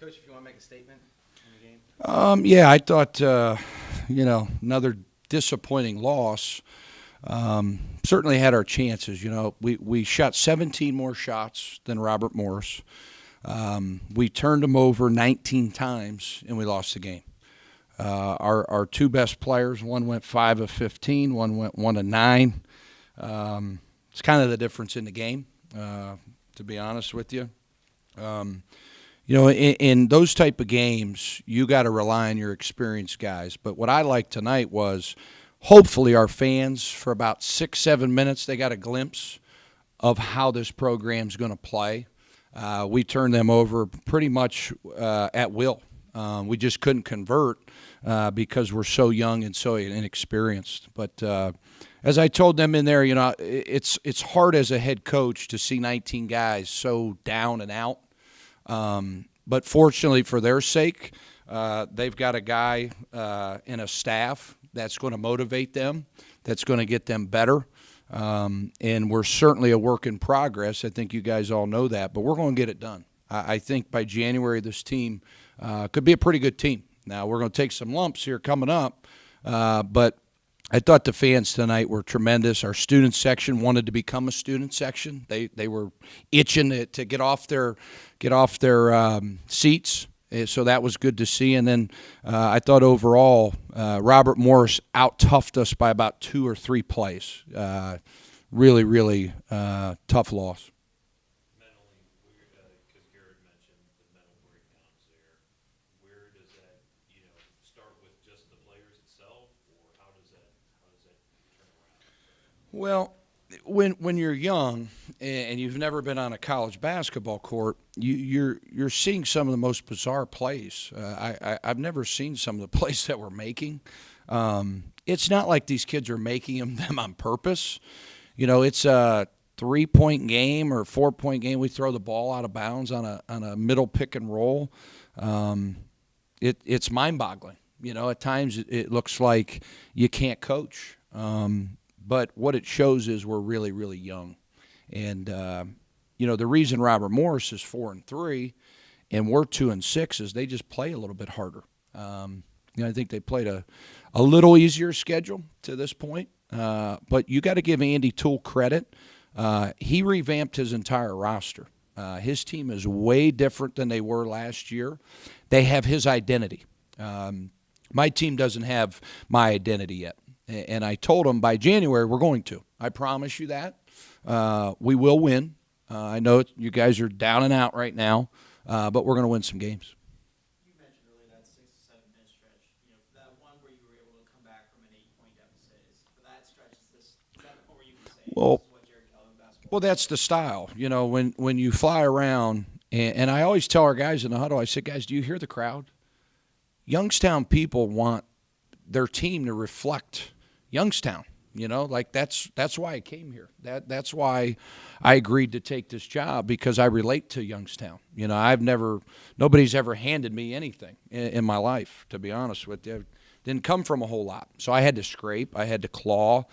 Coach, if you want to make a statement in the game. Yeah, I thought, another disappointing loss. Certainly had our chances. We shot 17 more shots than Robert Morris. We turned them over 19 times, and we lost the game. Our two best players, one went 5 of 15, one went 1 of 9. It's kind of the difference in the game, to be honest with you. In those type of games, you got to rely on your experienced guys. But what I liked tonight was hopefully our fans, for about 6-7 minutes, they got a glimpse of how this program's going to play. We turned them over pretty much at will. We just couldn't convert because we're so young and so inexperienced. But as I told them in there, it's hard as a head coach to see 19 guys so down and out. But fortunately for their sake, they've got a guy and a staff that's going to motivate them, that's going to get them better. And we're certainly a work in progress. I think you guys all know that, but we're going to get it done. I think by January this team could be a pretty good team. Now, we're going to take some lumps here coming up, but I thought the fans tonight were tremendous. Our student section wanted to become a student section. They were itching to get off their seats, so that was good to see. And then I thought overall, Robert Morris out-toughed us by about 2 or 3 plays. Really, really tough loss. Mentally, because Jerrod mentioned the mental breakdowns there, where does that, start with just the players itself, or how does that turn around? Well, when you're young and you've never been on a college basketball court, you're seeing some of the most bizarre plays. I've never seen some of the plays that we're making. It's not like these kids are making them on purpose. It's a 3-point game or 4-point game. We throw the ball out of bounds on a middle pick and roll. It's mind-boggling. At times it looks like you can't coach. But what it shows is we're really, really young. And, the reason Robert Morris is 4-3 and we're 2-6 is they just play a little bit harder. I think they played a little easier schedule to this point. But you got to give Andy Toole credit. He revamped his entire roster. His team is way different than they were last year. They have his identity. My team doesn't have my identity yet. And I told them by January we're going to. I promise you that. We will win. I know you guys are down and out right now, but we're going to win some games. You mentioned earlier that 6 to 7 minute stretch. That one where you were able to come back from an 8-point deficit. For that stretch, is that the point where you can say Well, this is what Jerrod Calhoun basketball? Well, that's the style. When you fly around, and I always tell our guys in the huddle, I said, guys, do you hear the crowd? Youngstown people want their team to reflect Youngstown. That's why I came here. That's why I agreed to take this job, because I relate to Youngstown. Nobody's ever handed me anything in my life, to be honest with you. Didn't come from a whole lot. So I had to scrape, I had to claw,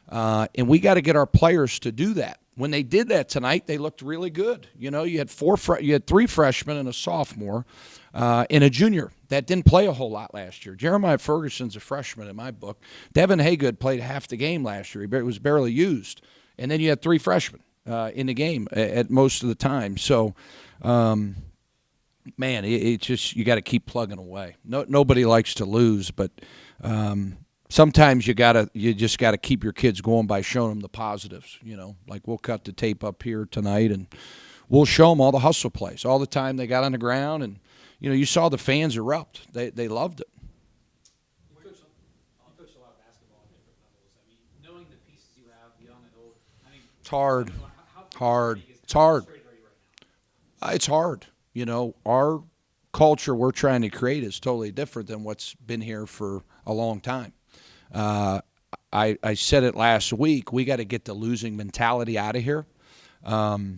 and we got to get our players to do that. When they did that tonight, they looked really good. You had 3 freshmen and a sophomore, and a junior that didn't play a whole lot last year. Jeremiah Ferguson's a freshman in my book. Devin Haygood played half the game last year. He was barely used. And then you had 3 freshmen in the game at most of the time. So, it's just you got to keep plugging away. Nobody likes to lose, but sometimes you just got to keep your kids going by showing them the positives. Like we'll cut the tape up here tonight and we'll show them all the hustle plays, all the time they got on the ground, and you saw the fans erupt. They loved it. You coach a lot of basketball at different levels. Knowing the pieces you have, young and old, It's hard. how Hard. frustrated It's hard. are you right now? It's hard. Our culture we're trying to create is totally different than what's been here for a long time. I said it last week. We got to get the losing mentality out of here. I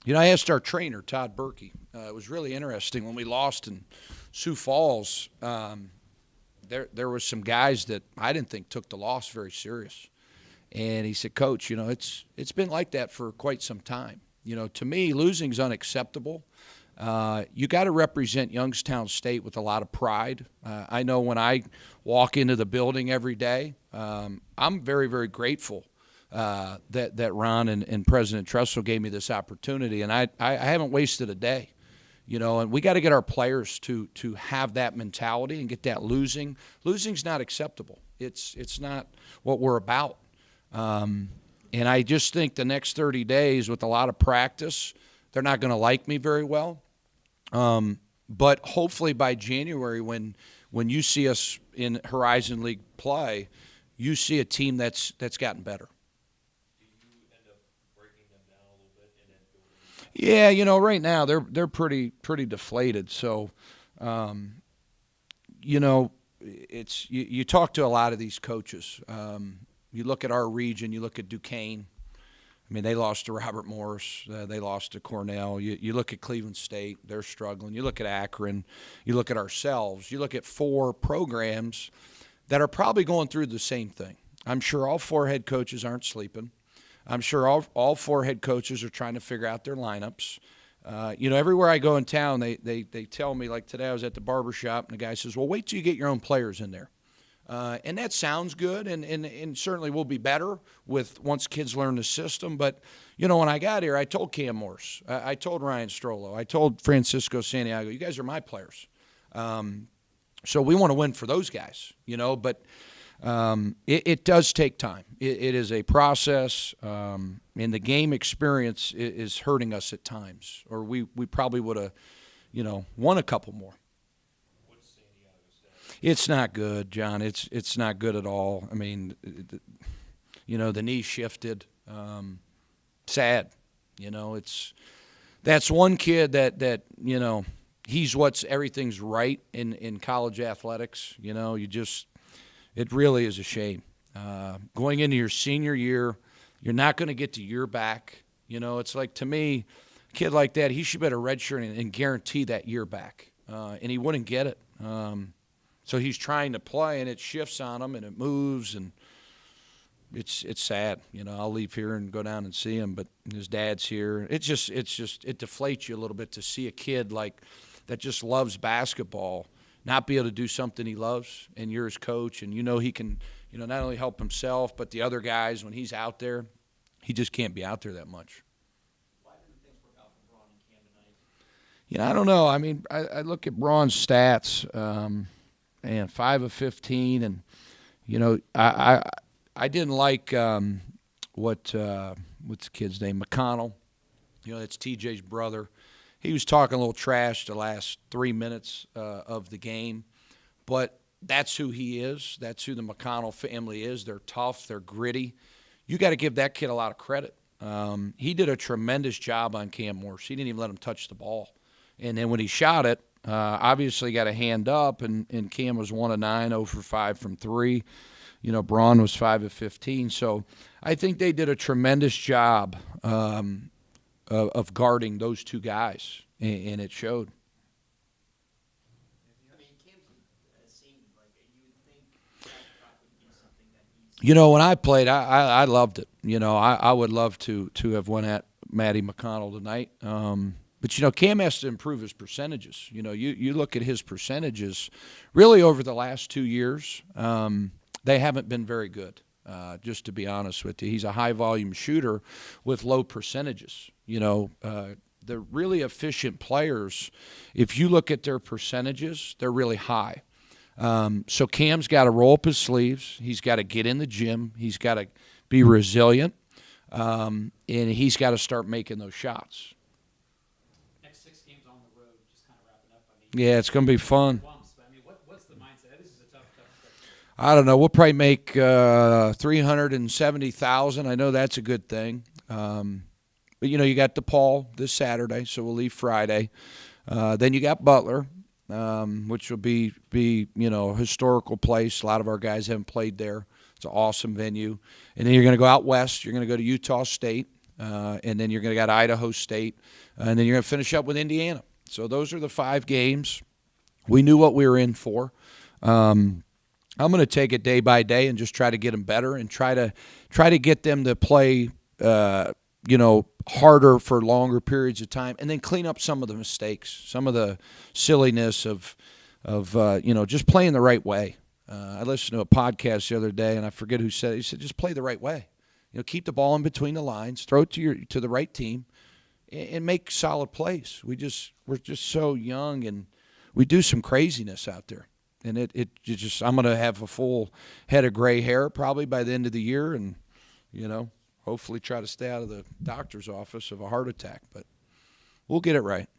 asked our trainer, Todd Berkey. It was really interesting when we lost in Sioux Falls. There was some guys that I didn't think took the loss very serious. And he said, Coach, it's been like that for quite some time. To me, losing's unacceptable. You got to represent Youngstown State with a lot of pride. I know when I walk into the building every day, I'm very, very grateful that Ron and President Tressel gave me this opportunity, and I haven't wasted a day. And we got to get our players to have that mentality and get that losing. Losing's not acceptable. It's not what we're about. And I just think the next 30 days with a lot of practice, they're not going to like me very well. But hopefully by January, when you see us in Horizon League play, you see a team that's gotten better. Do you end up breaking them down a little bit and then building? Yeah, right now they're pretty deflated. So, it's you talk to a lot of these coaches. You look at our region, you look at Duquesne. I mean, they lost to Robert Morris. They lost to Cornell. You look at Cleveland State, they're struggling. You look at Akron. You look at ourselves. You look at 4 programs that are probably going through the same thing. I'm sure all 4 head coaches aren't sleeping. I'm sure all 4 head coaches are trying to figure out their lineups. Everywhere I go in town, they tell me, like today I was at the barber shop, and the guy says, well, wait till you get your own players in there. And that sounds good, and certainly will be better once kids learn the system. But, when I got here, I told Cam Morse, I told Ryan Strollo, I told Francisco Santiago, you guys are my players. So we want to win for those guys, but it does take time. It is a process, and the game experience is hurting us at times, or we probably would have, won a couple more. It's not good, John. It's not good at all. I mean, the knee shifted. Sad. That's one kid that he's everything's right in college athletics. It really is a shame. Going into your senior year, you're not going to get the year back. It's like, to me, a kid like that, he should be a redshirt and guarantee that year back. And he wouldn't get it. So he's trying to play, and it shifts on him, and it moves, and it's sad. I'll leave here and go down and see him, but his dad's here. It deflates you a little bit to see a kid like that just loves basketball not be able to do something he loves, and you're his coach, and he can, not only help himself, but the other guys when he's out there. He just can't be out there that much. Why didn't things work out for Braun and Cam tonight? I don't know. I mean, I look at Braun's stats. And 5 of 15, and I didn't like what's the kid's name, McConnell. That's TJ's brother. He was talking a little trash the last 3 minutes of the game, but that's who he is. That's who the McConnell family is. They're tough. They're gritty. You got to give that kid a lot of credit. He did a tremendous job on Cam Morse. He didn't even let him touch the ball, and then when he shot it. Obviously got a hand up, and Cam was 1 of 9, 0 for 5 from 3. Braun was 5 of 15. So I think they did a tremendous job of guarding those 2 guys, and it showed. I mean, Cam seemed like you would think that would be something that he's. When I played, I loved it. I would love to have won at Matty McConnell tonight. But, Cam has to improve his percentages. You look at his percentages really over the last 2 years, they haven't been very good, just to be honest with you. He's a high-volume shooter with low percentages. The really efficient players, if you look at their percentages, they're really high. So Cam's got to roll up his sleeves. He's got to get in the gym. He's got to be resilient, and he's got to start making those shots. Yeah, it's going to be fun. What's the mindset? This is a tough stretch. I don't know. We'll probably make $370,000. I know that's a good thing. But you got DePaul this Saturday, so we'll leave Friday. Then you got Butler, which will be a historical place. A lot of our guys haven't played there. It's an awesome venue. And then you're going to go out west. You're going to go to Utah State, and then you're going to get Idaho State, and then you're going to finish up with Indiana. So those are the 5 games. We knew what we were in for. I'm going to take it day by day and just try to get them better and try to get them to play, harder for longer periods of time, and then clean up some of the mistakes, some of the silliness of just playing the right way. I listened to a podcast the other day, and I forget who said it. He said, just play the right way. Keep the ball in between the lines, throw it to the right team, and make solid plays. We're just so young, and we do some craziness out there. And I'm going to have a full head of gray hair probably by the end of the year, and hopefully try to stay out of the doctor's office of a heart attack. But we'll get it right.